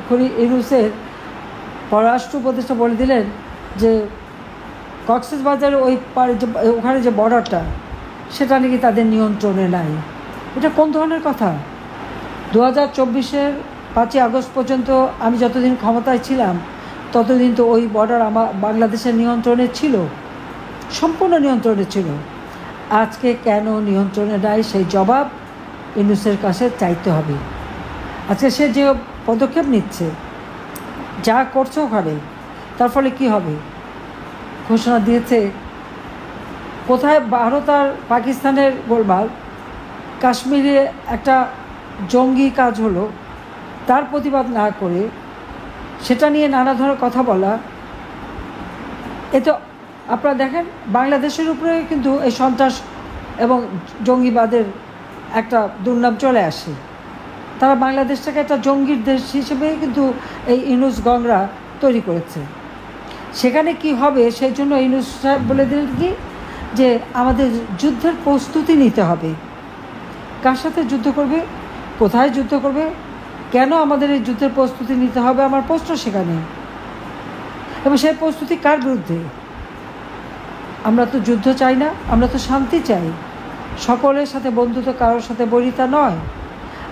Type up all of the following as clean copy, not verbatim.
এক্ষুনি ইউনূসের পররাষ্ট্র উপদেষ্টা বলে দিলেন যে কক্সবাজারের ওই পারে যে ওখানে যে বর্ডারটা সেটা নাকি তাদের নিয়ন্ত্রণে নাই। এটা কোন ধরনের কথা? 2024-এর 5ই আগস্ট পর্যন্ত আমি যতদিন ক্ষমতায় ছিলাম ততদিন তো ওই বর্ডার আমার বাংলাদেশের নিয়ন্ত্রণে ছিল, সম্পূর্ণ নিয়ন্ত্রণে ছিল। আজকে কেন নিয়ন্ত্রণে নাই সেই জবাব ইউনূসের কাছে চাইতে হবে। আজকে সে যে পদক্ষেপ নিচ্ছে, যা করছে ওখানে, তার ফলে কী হবে? ঘোষণা দিয়েছে কোথায় ভারত আর পাকিস্তানের গোলমাল, কাশ্মীরে একটা জঙ্গি কাজ হলো, তার প্রতিবাদ না করে সেটা নিয়ে নানা ধরনের কথা বলা। এতে আপনারা দেখেন বাংলাদেশের উপরে কিন্তু এই সন্ত্রাস এবং জঙ্গিবাদের একটা দুর্নাম চলে আসে। তারা বাংলাদেশটাকে একটা জঙ্গির দেশ হিসেবে কিন্তু এই ইউনূস গংরা তৈরি করেছে। সেখানে কি হবে সেই জন্য ইউনূস সাহেব বলে দিলেন কি যে আমাদের যুদ্ধের প্রস্তুতি নিতে হবে। কার সাথে যুদ্ধ করবে, কোথায় যুদ্ধ করবে, কেন আমাদের এই যুদ্ধের প্রস্তুতি নিতে হবে, আমার প্রশ্ন সেখানে। এবং সেই প্রস্তুতি কার বিরুদ্ধে? আমরা তো যুদ্ধ চাই না, আমরা তো শান্তি চাই। সকলের সাথে বন্ধুত্ব, কারোর সাথে বৈরিতা নয়।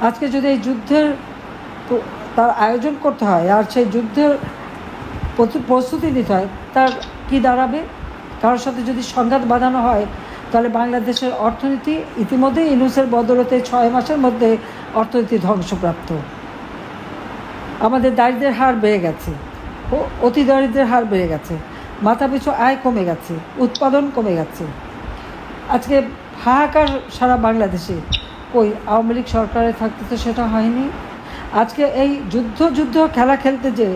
আজকে যদি এই যুদ্ধের তার আয়োজন করতে হয় আর সেই যুদ্ধের প্রস্তুতি নিতে হয়, তার কি দাঁড়াবে? কারোর সাথে যদি সংঘাত বাঁধানো হয় তাহলে বাংলাদেশের অর্থনীতি ইতিমধ্যে ইউনূসের বদলতে 6 মাসের মধ্যে অর্থনীতি ধ্বংসপ্রাপ্ত। আমাদের দারিদ্র্যের হার বেড়ে গেছে, অতি দারিদ্র্যের হার বেড়ে গেছে, মাথাপিছু আয় কমে গেছে, উৎপাদন কমে গেছে। আজকে হাহাকার সারা বাংলাদেশে। কই আওয়ামী লীগ সরকারে থাকতে তো সেটা হয়নি। আজকে এই যুদ্ধ খেলা খেলতে যে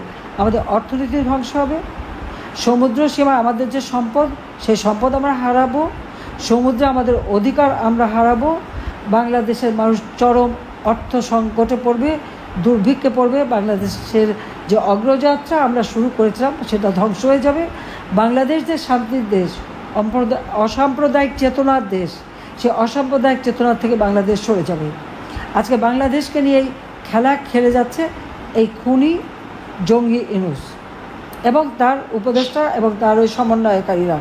আমাদের অর্থনীতি ধ্বংস হবে, সমুদ্র সীমা আমাদের যে সম্পদ সেই সম্পদ আমরা হারাবো, সমুদ্রে আমাদের অধিকার আমরা হারাবো, বাংলাদেশের মানুষ চরম অর্থ সংকটে পড়বে, দুর্ভিক্ষে পড়বে, বাংলাদেশের যে অগ্রযাত্রা আমরা শুরু করেছিলাম সেটা ধ্বংস হয়ে যাবে। বাংলাদেশ যে শান্তির দেশ, অসাম্প্রদায়িক চেতনার দেশ, সেই অসাম্প্রদায়িক চেতনা থেকে বাংলাদেশ সরে যাবে। আজকে বাংলাদেশকে নিয়ে এই খেলা খেলে যাচ্ছে এই খুনি জঙ্গি ইউনূস এবং তার উপদেষ্টা এবং তার ওই সমন্বয়কারীরা।